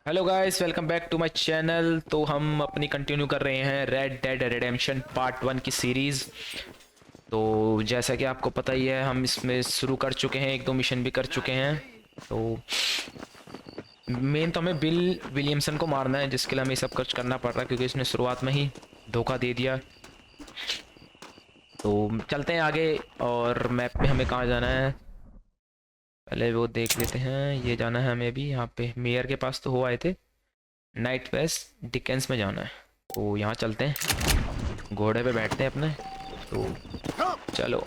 Hello guys, welcome back to my channel. तो हम अपनी कंटिन्यू कर रहे हैं रेड डेड रेडेम्पशन पार्ट 1 की सीरीज़। तो जैसा कि आपको पता ही है, हम इसमें शुरू कर चुके हैं, एक दो मिशन भी कर चुके हैं। तो मेन तो हमें बिल विलियमसन को मारना है, जिसके लिए हमें सब कुछ करना पड़ रहा है क्योंकि इसने शुरुआत में ही धोखा दे दिया। तो चलते हैं आगे। और मैप में हमें कहाँ जाना है पहले वो देख लेते हैं। ये जाना है हमें भी, यहाँ पे मेयर के पास तो हो आए थे। नाइट वेस्ट डिकेंस में जाना है, तो यहाँ चलते हैं, घोड़े पे बैठते हैं अपने। तो चलो।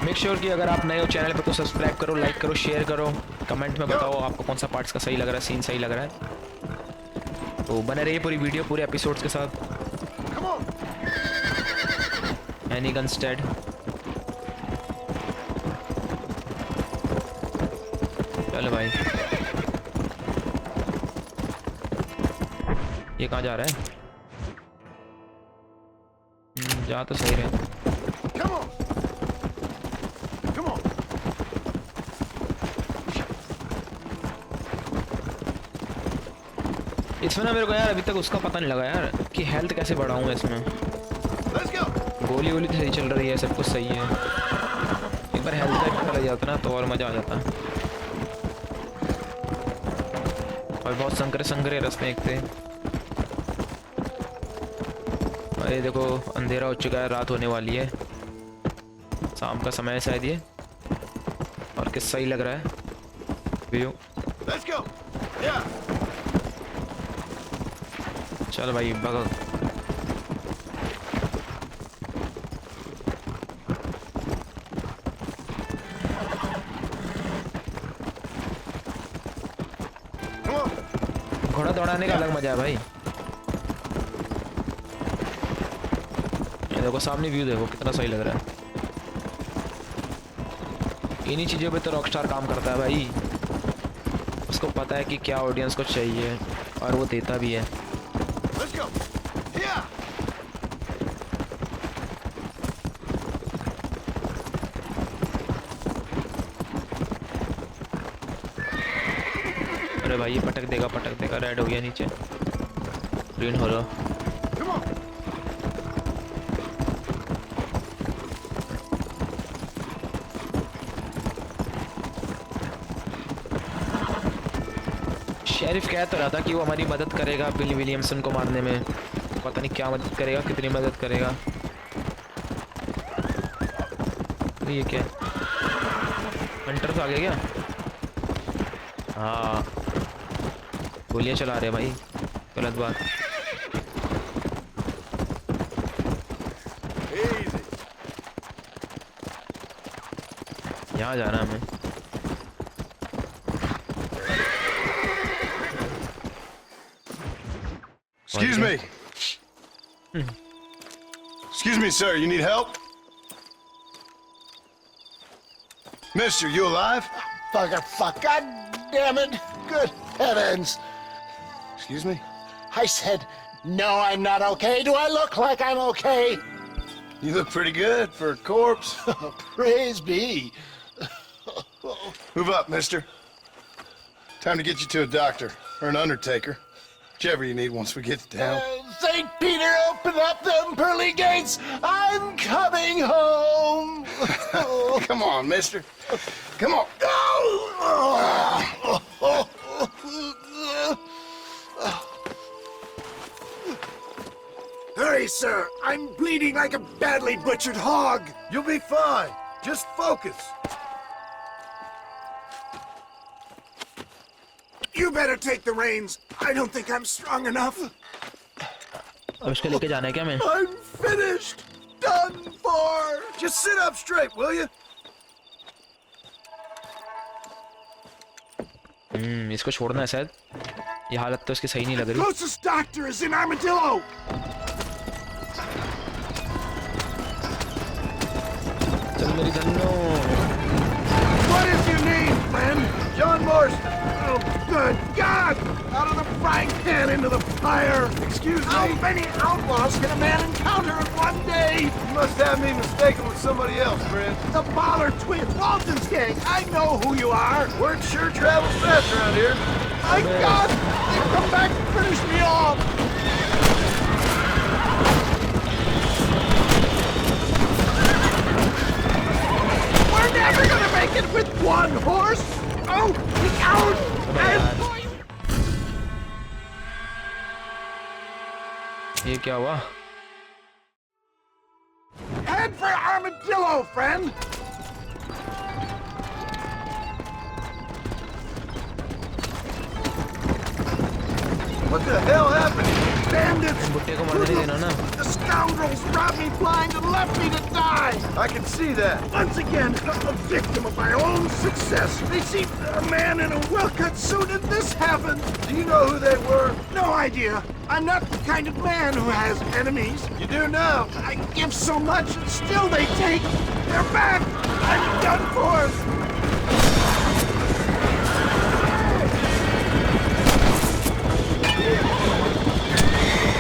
मेक श्योर कि अगर आप नए हो चैनल पे तो सब्सक्राइब करो, लाइक करो, शेयर करो। कमेंट में बताओ आपको कौन सा पार्ट्स का सही लग रहा है, सीन सही लग रहा है। तो बने रहिए पूरी वीडियो पूरे एपिसोड्स के साथ। एनी गन स्टैड। चलो भाई, ये कहाँ जा रहा है? जा तो सही रहे। इसमें ना मेरे को यार अभी तक उसका पता नहीं लगा यार कि हेल्थ कैसे बढ़ाऊं मैं इसमें। गोली वोली तो सही चल रही है, सब कुछ सही है। एक बार हेल्थ का पता लग जाता ना तो और मज़ा आ जाता। और बहुत संकरे संकरे रास्ते एक थे। अरे देखो, अंधेरा हो चुका है, रात होने वाली है, शाम का समय है शायद ये। और किस सही लग रहा है व्यू। चल भाई भगा। घोड़ा दौड़ाने का अलग मजा है भाई। ये देखो सामने व्यू, देखो कितना सही लग रहा है। इन्हीं चीज़ों पे तो रॉकस्टार काम करता है भाई। उसको पता है कि क्या ऑडियंस को चाहिए और वो देता भी है। अरे भाई ये पटक देगा। रेड हो गया नीचे, ग्रीन हो रहा। शेरिफ कह तो रहा था कि वो हमारी मदद करेगा बिल विलियमसन को मारने में। पता नहीं क्या मदद करेगा, कितनी मदद करेगा। ये क्या हंटर तो आ गया क्या? हाँ, गोलियां चला रहे भाई, गलत बात। यहाँ जाना हमें। Excuse me. Excuse me, sir. You need help? Mister, you alive? Fuck, God damn it. Good heavens. Excuse me? I said, no, I'm not okay. Do I look like I'm okay? You look pretty good for a corpse. Praise be. Move up, mister. Time to get you to a doctor or an undertaker. Whichever you need once we get down. St. Peter, open up them pearly gates. I'm coming home. Come on, mister. Come on. Hurry, sir! I'm bleeding like a badly butchered hog! You'll be fine. Just focus. You better take the reins. I don't think I'm strong enough. अब इसको लेके जाना है क्या मैं? I'm finished. Done for. Just sit up straight, will you? इसको छोड़ना है शायद। ये हालत तो इसकी सही नहीं लग रही। Closest doctor is in Armadillo! चल मेरी Dhanno. What is your name, friend? John Marston. Oh, good God! out of the frying pan into the fire. Excuse me? How many outlaws can a man encounter in one day? You must have me mistaken with somebody else, friend. The Baller twins, Walton's gang. I know who you are. Word sure travels fast around here. My God, they've come back to finish me off. We're never gonna make it with one horse. Oh, look out! ये क्या हुआ? Head for Armadillo, friend. What the hell happened? Bandits! बुट्टे को मरने नहीं देना ना. The scoundrels robbed me blind and left me to die! I can see that. Once again, a victim of my own success. They see a man in a well-cut suit and this happened. Do you know who they were? No idea. I'm not the kind of man who has enemies. You do now. I give so much and still they take. They're back. I'm done for.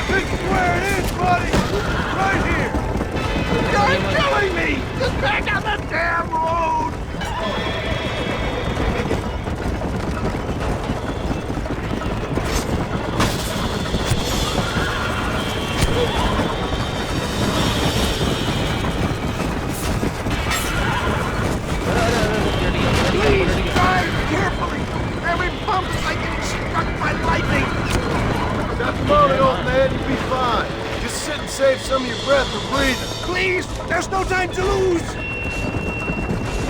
This is where it is, buddy. Right here. You're killing me. Get back on the damn road. Please drive carefully. Every bump is like getting struck by lightning. Stop moaning, old man. You'll be fine. Just sit and save some of your breath for breathing. Please, there's no time to lose.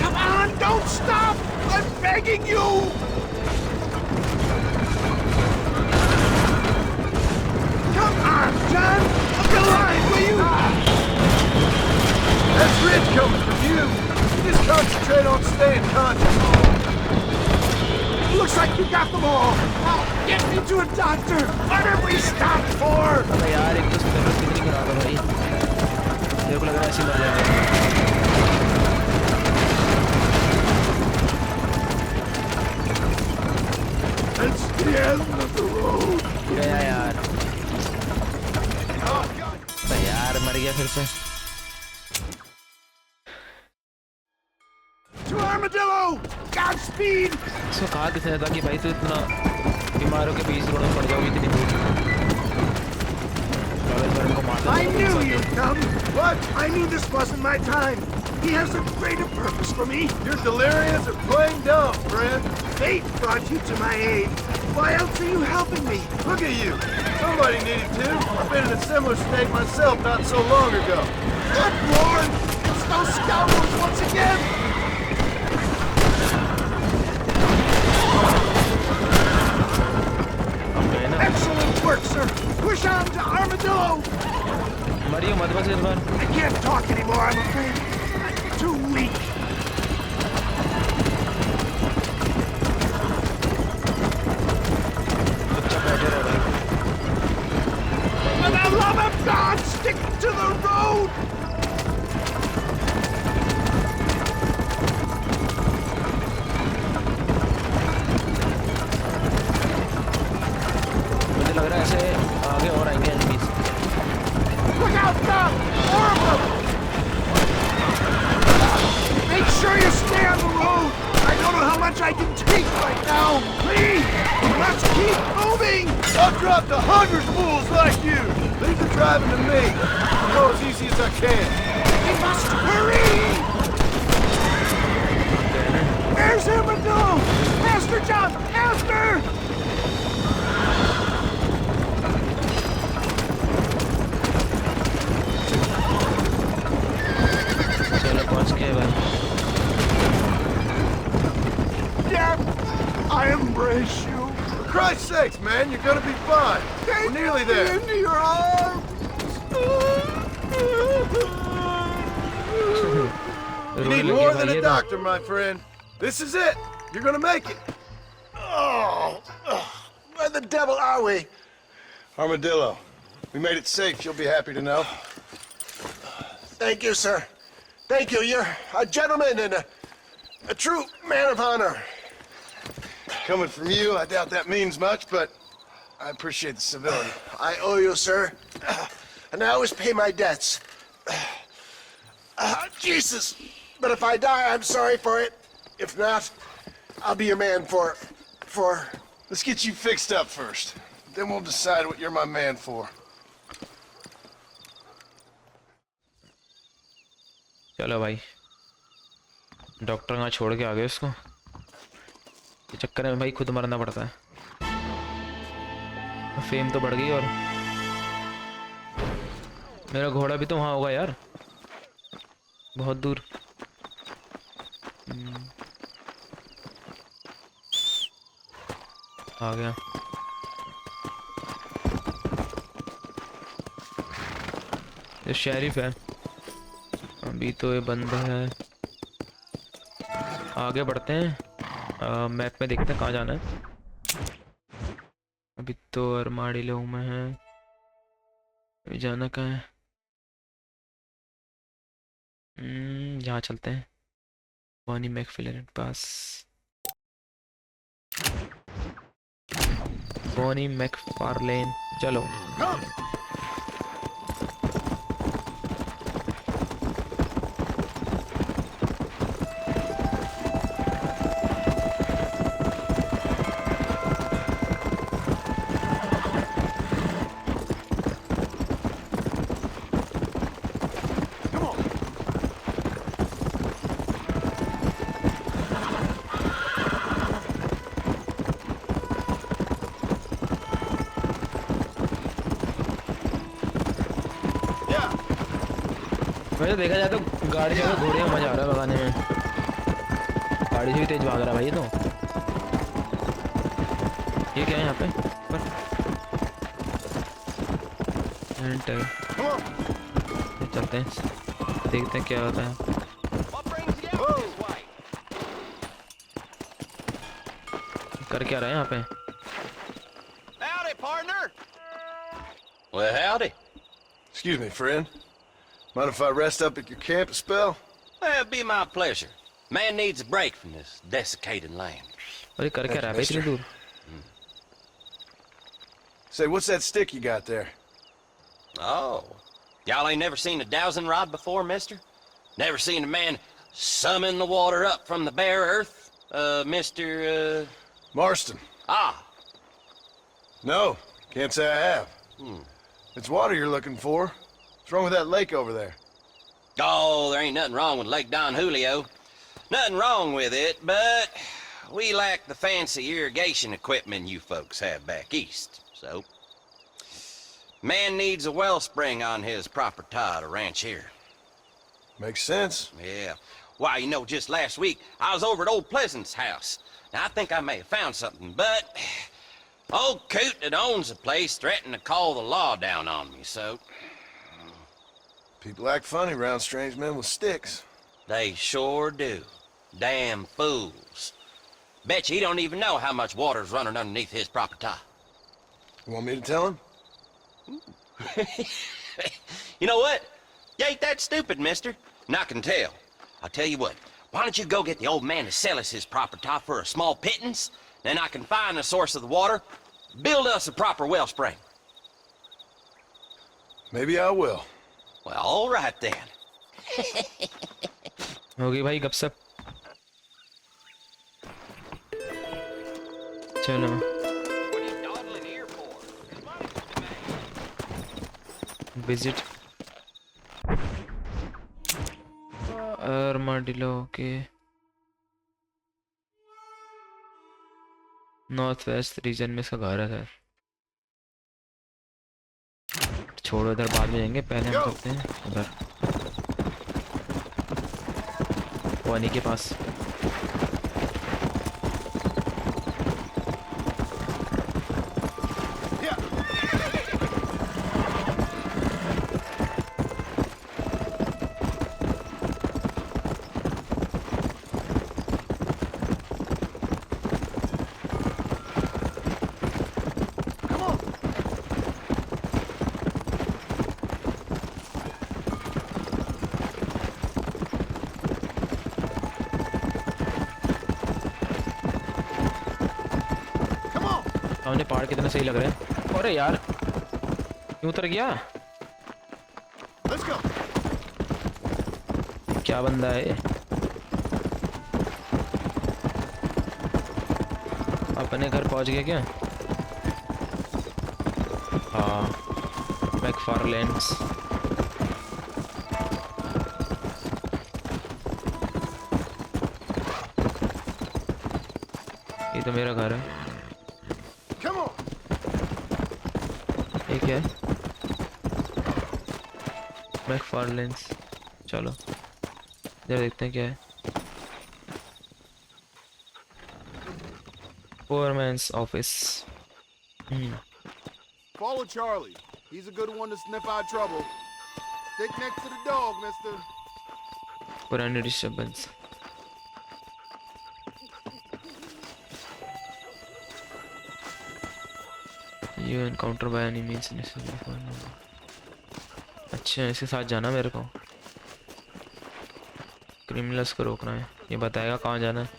Come on, don't stop. I'm begging you. Come on, John. Up the line, will you? That's rich coming from you. You just concentrate on staying conscious. Looks like you got them all. Now, get me to a doctor. What have we stopped for? अबे यार एक तो status कितनी खराब है भाई. मेरे को लग रहा है ऐसे मर जाएंगे. It's the end of the road. गया यार. Oh, God. अबे यार मर गया फिर से. To Armadillo. Godspeed. इसको कहा किसने था कि भाई तू इतना बीमार हो के 20 रोड में पड़ जाओगी इतनी दूर. चलो इस बार इनको मार I देते knew हैं. you'd come. What? I knew this wasn't my time. He has a greater purpose for me. Your deliriums are plain dumb, friend. Fate brought you to my aid. Why else are you helping me? Look at you. Somebody needed to. I've been in a similar state myself not so long ago. Good Lord! It's those scoundrels once again! अब गए ना. Excellent work, sir! Push on to Armadillo! मरियो मत बस इस बार. I can't talk anymore, I'm afraid. I'm too weak. चुपचाप बैठे रहो भाई. For the love of God, stick to the road! मुझे लग रहा है ऐसे आगे और आएंगे enemies. Look out, Doc! More of them! Make sure you stay on the road! I don't know how much I can take right now! Please! Let's keep moving! I've dropped 100 fools like you. Leave the driving to me. I'll go as easy as I can. We must hurry! Where's Armadillo? Master John! Master! चलो पहुंच गए भाई. Death, I embrace you. For Christ's sakes, man, you're gonna be fine. We're nearly Take me there. into your arms. You need more than a doctor, my friend. This is it. You're gonna make it. Where the devil are we? Armadillo, we made it safe. You'll be happy to know. Thank you, sir. Thank you. You're a gentleman and a true man of honor. Coming from you, I doubt that means much, but I appreciate the civility. I owe you, sir. And I always pay my debts. Jesus! But if I die, I'm sorry for it. If not, I'll be your man for... Let's get you fixed up first. Then we'll decide what you're my man for. चलो भाई, doctor यहाँ छोड़ के आ गए उसको। ये चक्कर में भाई खुद मरना पड़ता है। फेम तो बढ़ गई और मेरा घोड़ा भी तो वहाँ होगा यार, बहुत दूर। आ गया। ये शेरिफ है, अभी तो ये बंद है। आगे बढ़ते हैं, मैप में देखते हैं कहाँ जाना है। अभी तो अरमाडिलो में है, अभी जाना कहाँ है? यहाँ चलते हैं, बॉनी मैकफिलन पास। बॉनी मैकफार्लेन, चलो। वैसे देखा जाए तो गाड़ी से घोड़े में मजा आ रहा है भगाने में। गाड़ी से भी तेज भाग रहा है भाई ये तो। ये क्या है यहाँ पे? चलते हैं, देखते हैं क्या होता है। कर क्या रहा है यहाँ पे? Howdy, partner. Well, howdy. Excuse me, friend. Mind if I rest up at your camp a spell? Well, it'd be my pleasure. Man needs a break from this desiccated land. अरे कर क्या रहा है भाई इतनी दूर? Say, what's that stick you got there? Oh. Y'all ain't never seen a dowsing rod before, mister? Never seen a man summon the water up from the bare earth? Mr. Marston. Ah. No, can't say I have. It's water you're looking for. What's wrong with that lake over there? Oh, there ain't nothing wrong with Lake Don Julio. Nothing wrong with it, but we lack the fancy irrigation equipment you folks have back east, so... Man needs a wellspring on his property to ranch here. Makes sense. Yeah. Why, you know, just last week, I was over at Old Pleasant's house. Now, I think I may have found something, but... Old coot that owns the place threatened to call the law down on me, so... People act funny around strange men with sticks. They sure do. Damn fools. Bet you he don't even know how much water's running underneath his property. You want me to tell him? You know what? You ain't that stupid, mister. And I can tell. I'll tell you what. Why don't you go get the old man to sell us his property for a small pittance? Then I can find the source of the water, build us a proper wellspring. Maybe I will. Well, all right then. होगी भाई गपशप। चलो visit अरमाडिलो के north west region में इसका घर है sir. छोड़ो इधर, बाद में जाएंगे, पहले हम करते हैं उधर पानी के पास। सामने पहाड़ कितने सही लग रहे हैं। अरे यार क्यों उतर गया? Let's go. क्या बंदा है ये? अपने घर पहुंच गया क्या? हाँ मैकफारलैंड्स। ये तो मेरा घर है। Come on. ये क्या है? मैकफारलैंड्स। चलो इधर देखते हैं क्या है। फोरमैन्स office. Follow Charlie. He's a good one to sniff out trouble. Stick next to the dog, mister. पुरानी disturbance. You encounter by enemies necessary for now. अच्छा इसके साथ जाना मेरे को। क्रिमिनल्स को रोकना है। ये बताएगा कहाँ जाना है।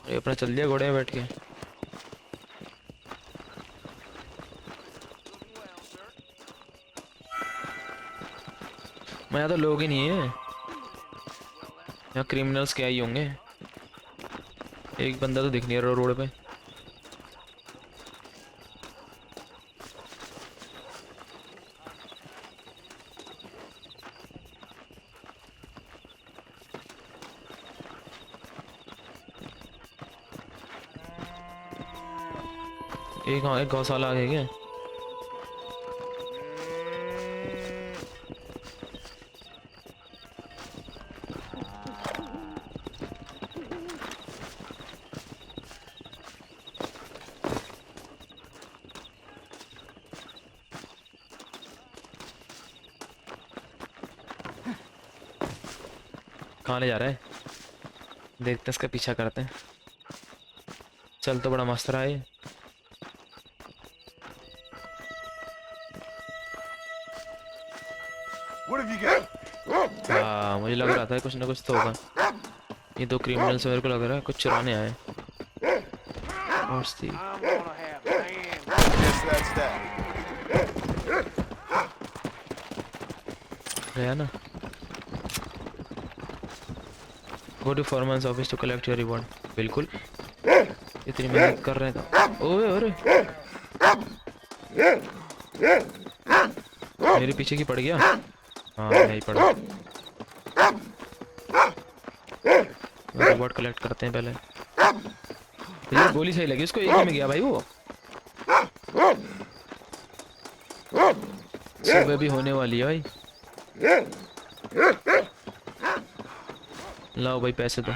ये अपना चल दिया घोड़े में बैठ के। मैं यहाँ तो लोग ही नहीं है। यहाँ क्रिमिनल्स क्या ही होंगे। एक बंदा तो दिख नहीं रहा रोड पे। एक गौशाला आ गया क्या? कहाँ ले जा रहा है? देखते हैं इसका पीछा करते हैं। चल तो बड़ा मस्त रहा है। What have you got? हाँ मुझे लग रहा था कुछ ना कुछ तो होगा। ये दो क्रिमिनल्स मेरे को लग रहा है कुछ चुराने आए। I'm gonna have man. Yes, that's that. गया ना। Go to foreman's office to collect your reward. बिल्कुल इतनी मेहनत कर रहे थे। ओए अरे मेरे पीछे की पड़ गया। हाँ यही पड़ा। रिवॉर्ड कलेक्ट करते हैं पहले। ये गोली सही लगी उसको। एक ही में गया भाई वो। सुबह भी होने वाली है भाई। लाओ भाई पैसे दो।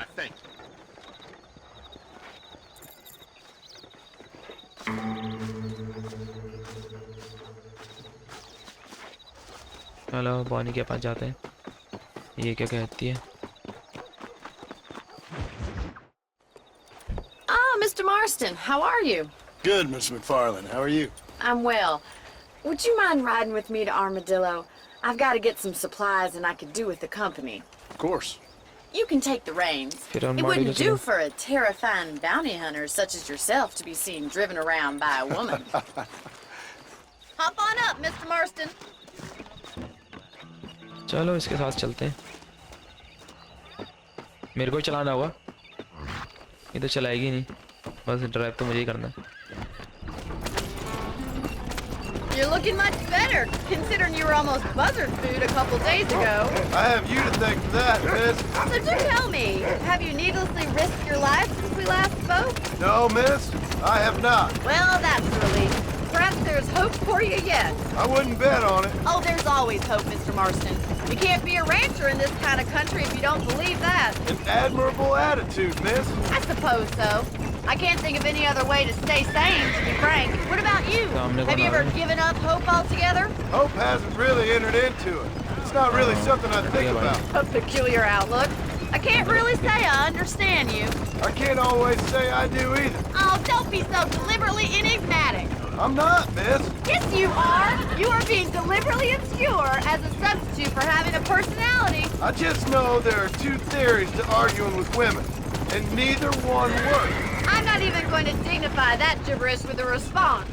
चलो बॉनी के पास जाते हैं। ये क्या कहती है? Ah, Mr. Marston, how are you? Good, Miss McFarland. How are you? I'm well. Would you mind riding with me to Armadillo? I've got to get some supplies and I could do with the company. Of course. You can take the reins. Get on It Marty, wouldn't let's do go. for a terrifying bounty hunter such as yourself to be seen driven around by a woman. Hop on up, Mr. Marston. चलो इसके साथ चलते हैं। मेरे को चलाना होगा। ये तो चलाएगी नहीं। बस ड्राइव तो मुझे ही करना है। You're looking much better, considering you were almost buzzard food a couple days ago. I have you to thank for that, miss. So do tell me, have you needlessly risked your life since we last spoke? No, miss, I have not. Well, that's a relief. Perhaps there's hope for you yet. I wouldn't bet on it. Oh, there's always hope, Mr. Marston. You can't be a rancher in this kind of country if you don't believe that. An admirable attitude, miss. I suppose so. I can't think of any other way to stay sane, to be frank. What about you? Have you ever given up hope altogether? Hope hasn't really entered into it. It's not really something I think about. A peculiar outlook. I can't really say I understand you. I can't always say I do either. Oh, don't be so deliberately enigmatic. I'm not, miss. Yes, you are. You are being deliberately obscure as a substitute for having a personality. I just know there are two theories to arguing with women, and neither one works. I'm not even going to dignify that gibberish with a response.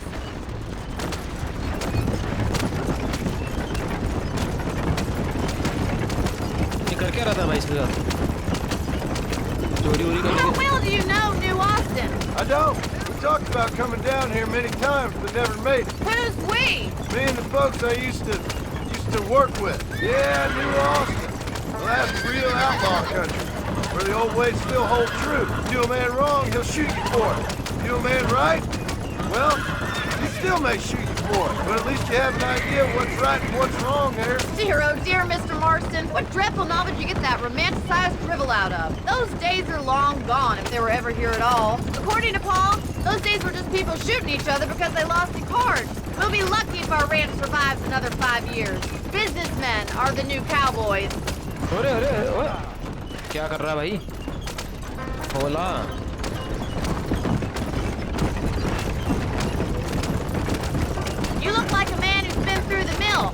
ये कर क्या रहा था भाई इसके साथ? चोरी वोरी How करने well do you know New Austin? I don't. We talked about coming down here many times, but never made it. Who's we? Me and the folks I used to work with. Yeah, New Austin. Well, that's real outlaw country, where the old ways still hold true. Do a man wrong, he'll shoot you for it. Do a man right, well, he still may shoot you for it, but at least you have an idea of what's right and what's wrong there. Dear, oh dear, Mr. Marston. What dreadful novel did you get that romanticized drivel out of? Those days are long gone, if they were ever here at all. According to Paul, those days were just people shooting each other because they lost in cards. We'll be lucky if our ranch survives another 5 years. Businessmen are the new cowboys. अरे अरे ओए क्या कर रहा है भाई? खोला You look like a man who's been through the mill.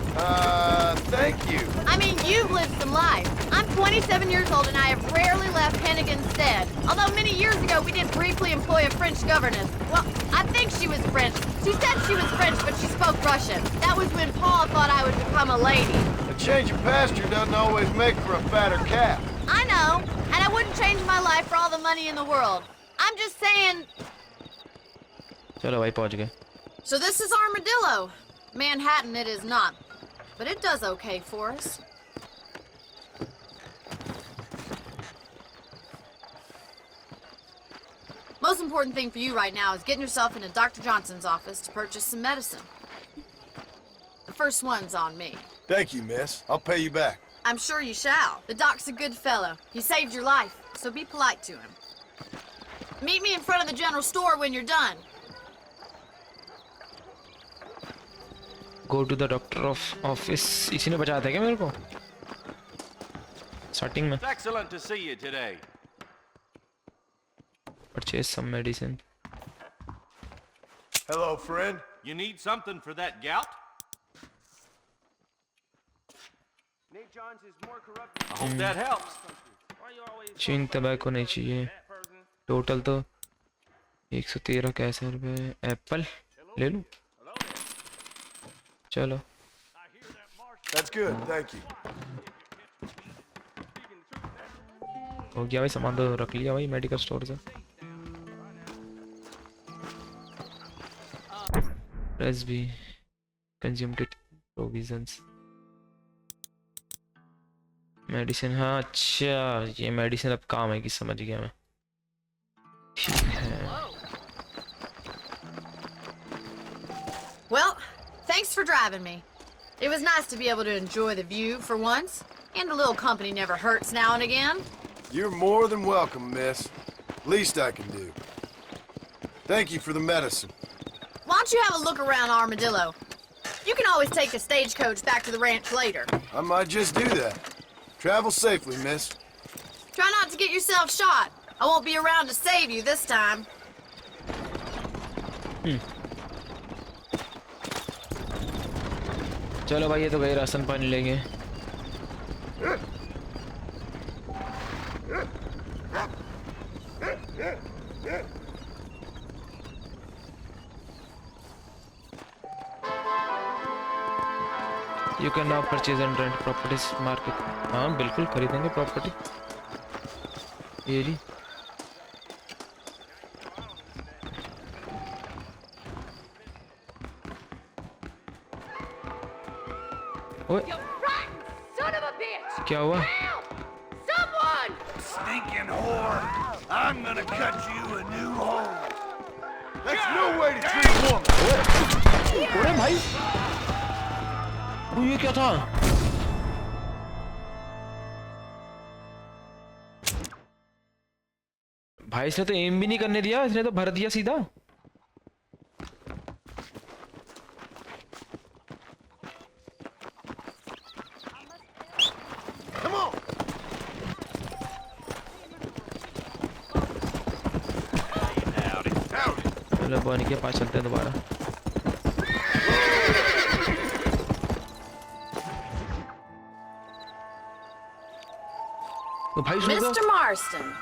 Thank you. I mean, you've lived some life. I'm 27 years old and I have rarely left Hennigan's stead. Although many years ago we did briefly employ a French governess. Well, I think she was French. She said she was French, but she spoke Russian. That was when Paul thought I would become a lady. A change of pasture doesn't always make for a fatter calf. I know, and I wouldn't change my life for all the money in the world. I'm just saying... चलो भाई पहुंच गए. So this is Armadillo. Manhattan it is not, but it does okay for us. Most important thing for you right now is getting yourself into Dr. Johnson's office to purchase some medicine. The first one's on me. Thank you, miss. I'll pay you back. I'm sure you shall. The doc's a good fellow. He saved your life, so be polite to him. Meet me in front of the general store when you're done. Go to the doctor of office. इसी ने बचाया था क्या मेरे को? Starting में. It's excellent to see you today. Purchase some medicine. Hello, friend. You need something for that gout? Nate Johns is more corrupt. I hope that helps. Why you always Chewing tobacco नहीं चाहिए. that person? Total तो 113 कैसे रुपए. Apple ले लूँ. चलो. That's good, thank you. हो गया भाई सामान तो रख लिया भाई मेडिकल स्टोर से. Press B. Consumed it. Provisions. Medicine हाँ अच्छा ये मेडिसिन अब काम है कि समझ गया मैं. ठीक है. Well, thanks for driving me. It was nice to be able to enjoy the view for once, and a little company never hurts now and again. You're more than welcome, miss. Least I can do. Thank you for the medicine. Why don't you have a look around Armadillo? You can always take a stagecoach back to the ranch later. I might just do that. Travel safely, miss. Try not to get yourself shot. I won't be around to save you this time. चलो भाई ये तो गए ration पानी लेंगे. You can now purchase and rent properties market. हाँ बिल्कुल खरीदेंगे प्रॉपर्टी. ये जी. ओए Son of a bitch! क्या हुआ? Someone! Stinking whore! I'm gonna cut you a new hole. That's no way to treat a woman. अरे भाई वो ये क्या था? भाई इसने तो एम भी नहीं करने दिया. इसने तो भर दिया सीधा. Come on. चलो बॉनी के पास चलते हैं दोबारा। तो भाई सुन Mr. Marston,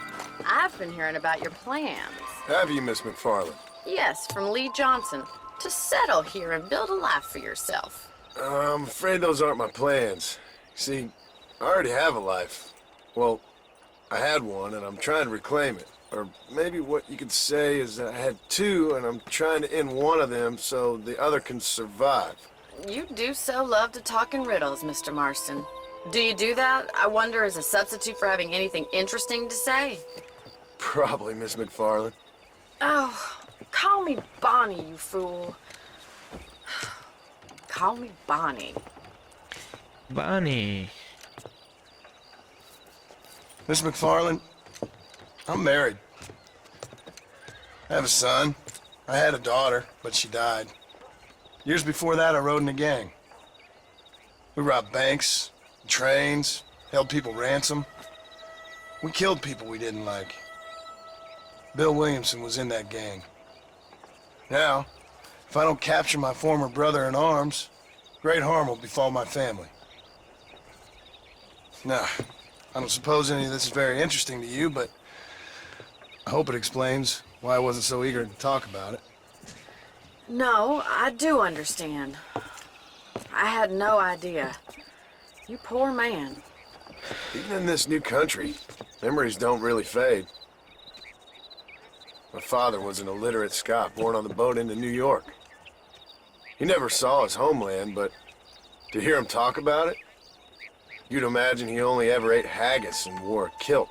I've been hearing about your plans. Have you, Miss McFarland? Yes, from Lee Johnson. To settle here and build a life for yourself. I'm afraid those aren't my plans. See, I already have a life. Well, I had one, and I'm trying to reclaim it. Or maybe what you could say is that I had two, and I'm trying to end one of them so the other can survive. You do so love to talk in riddles, Mr. Marston. Do you do that, I wonder, as a substitute for having anything interesting to say? Probably, Miss McFarland. Oh, call me Bonnie, you fool. Call me Bonnie. Bonnie. Miss McFarland, I'm married. I have a son. I had a daughter, but she died. Years before that, I rode in a gang. We robbed banks, trains, held people ransom. We killed people we didn't like. Bill Williamson was in that gang. Now, if I don't capture my former brother in arms, great harm will befall my family. Now, I don't suppose any of this is very interesting to you, but I hope it explains why I wasn't so eager to talk about it. No, I do understand. I had no idea. You poor man. Even in this new country, memories don't really fade. My father was an illiterate Scot born on the boat into New York. He never saw his homeland, but to hear him talk about it, you'd imagine he only ever ate haggis and wore a kilt.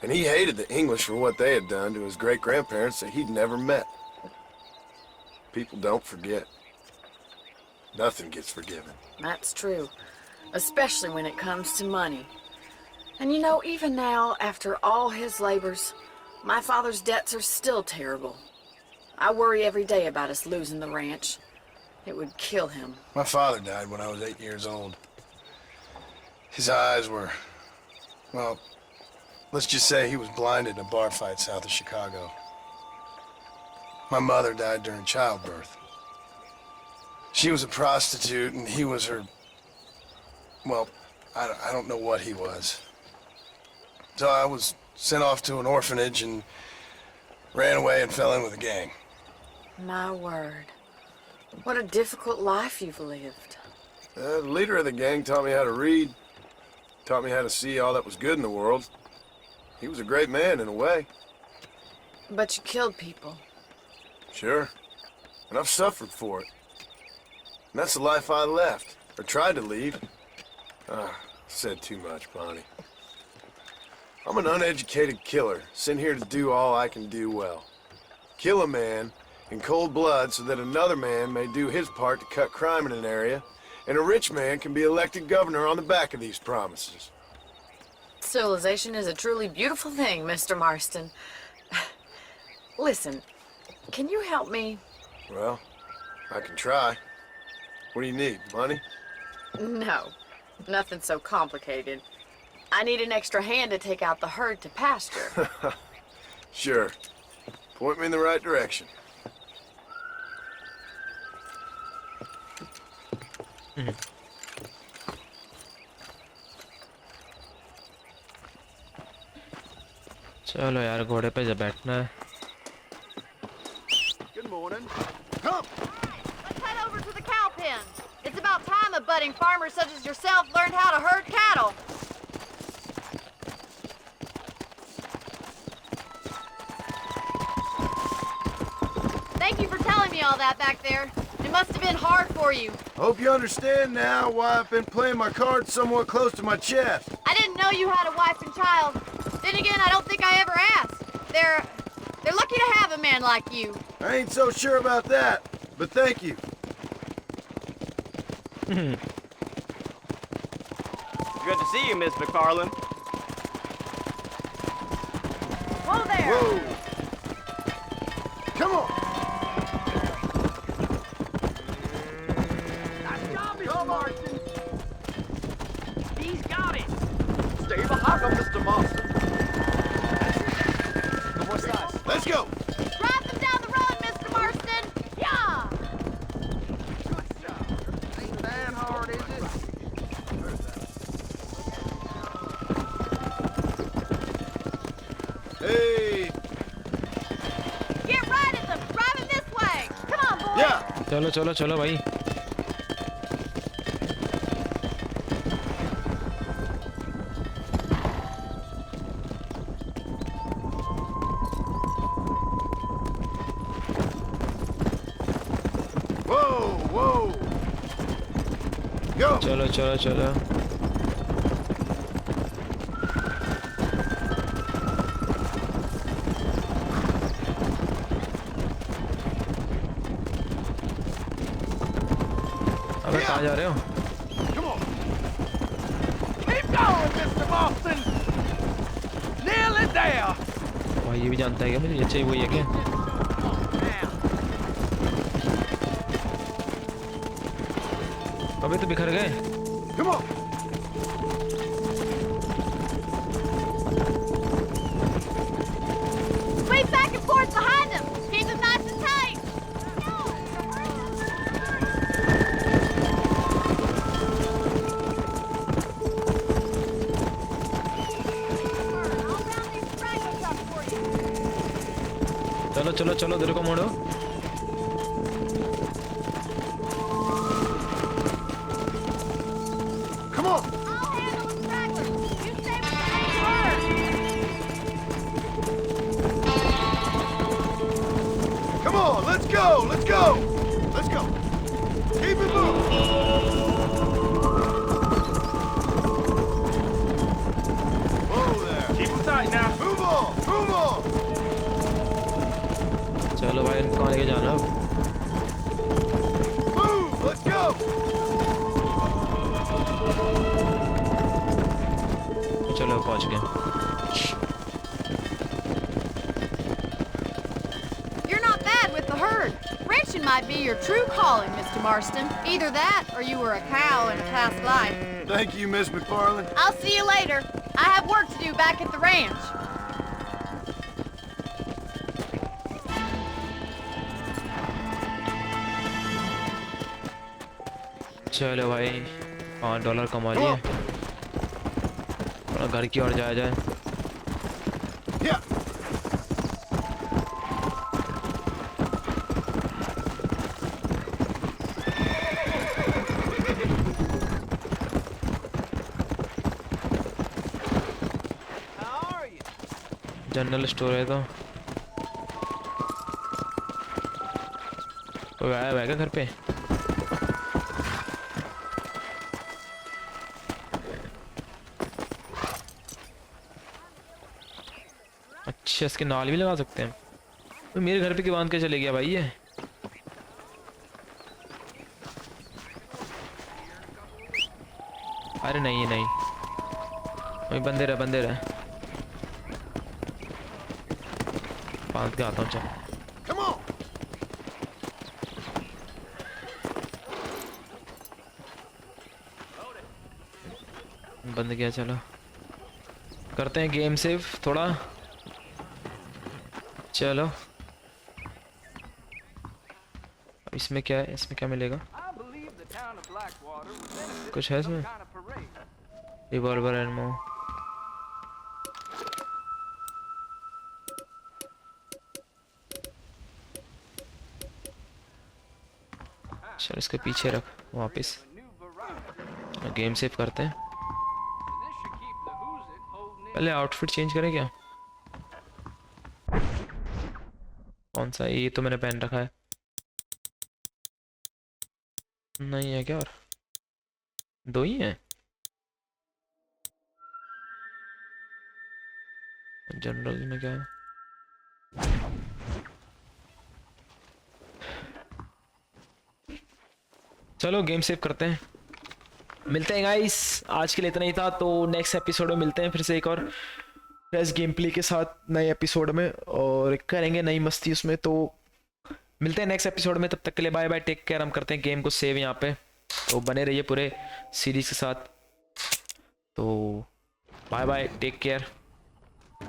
And he hated the English for what they had done to his great-grandparents that he'd never met. People don't forget. Nothing gets forgiven. That's true. Especially when it comes to money. And you know, even now, after all his labors, my father's debts are still terrible. I worry every day about us losing the ranch. It would kill him. My father died when I was 8 years old. His eyes were, well, let's just say he was blinded in a bar fight south of Chicago. My mother died during childbirth. She was a prostitute and he was her, well, I don't know what he was. So I was sent off to an orphanage and ran away and fell in with a gang. My word. What a difficult life you've lived. The leader of the gang taught me how to read, taught me how to see all that was good in the world. He was a great man in a way. But you killed people. Sure. And I've suffered for it. And that's the life I left, or tried to lead. Said too much, Bonnie. I'm an uneducated killer, sent here to do all I can do well. Kill a man in cold blood so that another man may do his part to cut crime in an area, and a rich man can be elected governor on the back of these promises. Civilization is a truly beautiful thing, Mr. Marston. Listen, can you help me? Well, I can try. What do you need, money? No, nothing so complicated. I need an extra hand to take out the herd to pasture. Sure. Point me in the right direction. चलो यार घोड़े पे जब बैठना है। Good morning. Let's head over to the cow pen. It's about time a budding farmer such as yourself learned how to herd cattle. Thank you for telling me all that back there. It must have been hard for you. Hope you understand now why I've been playing my cards somewhat close to my chest. I didn't know you had a wife and child. Then again, I don't think I ever asked. They're lucky to have a man like you. I ain't so sure about that, but thank you. Good to see you, Miss McFarland. Whoa there! Whoa! Come on! Come on. He's got it. Stay behind him, Mr. Marston. Let's go! Drive them चलो चलो चलो भाई। Whoa, whoa. Go. चलो चलो चलो। अबे कहाँ जा रहे हो? Come on. Keep going, Mr. Marston. Nearly there. भाई ये भी जानता है क्या मुझे? अच्छा ही वही है क्या? अबे तो बिखर गए। Come on. Sweep back and forth behind him. Keep him nice and tight. चलो चलो चलो इधर को मोड़ो। Come on. I'll handle the stragglers. You stay with the main herd. Come on, let's go. Let's go. Let's go. Keep it moving. Whoa there. Keep him tight now. Move on. Move on. चलो भाई कहाँ लेके जाना अब? Move. Let's go. चलो पहुँच गए। You're not bad with the herd. Ranching might be your true calling, Mr. Marston. Either that, or you were a cow in a past life. Thank you, Miss McFarland. I'll see you later. I have work to do back at the ranch. चलो भाई $5 कमा लिए। थोड़ा घर की ओर जाया जाए। Yeah. General store है तो कोई आया हुआ है क्या घर पे? अच्छा इसके नाल भी लगा सकते हैं। तो मेरे घर पे क्यों बांध के चले गया भाई ये? अरे नहीं नहीं, वही बंदे रहे बांध के आता हूँ। चल Come on. बंद किया। चलो करते हैं गेम सेव थोड़ा। चलो अब इसमें क्या है? इसमें क्या मिलेगा? I believe the town of Blackwater would benefit कुछ है from इसमें? some kind of parade. Revolver ammo. चल इसके पीछे रख वापस। A new variety. Game save करते हैं। This should keep the who's it holding in. पहले आउटफिट चेंज करें क्या? कौन सा? ये तो मैंने पहन रखा है। नहीं है क्या? और दो ही हैं। जनरल में क्या है? चलो गेम सेव करते हैं। मिलते हैं गाइस, आज के लिए इतना ही था। तो नेक्स्ट एपिसोड में मिलते हैं फिर से एक और फ्रेश गेम प्ले के साथ नए एपिसोड में, और करेंगे नई मस्ती उसमें। तो मिलते हैं नेक्स्ट एपिसोड में, तब तक के लिए बाय बाय, टेक केयर। हम करते हैं गेम को सेव यहाँ पे, तो बने रहिए पूरे सीरीज के साथ। तो बाय बाय, टेक केयर।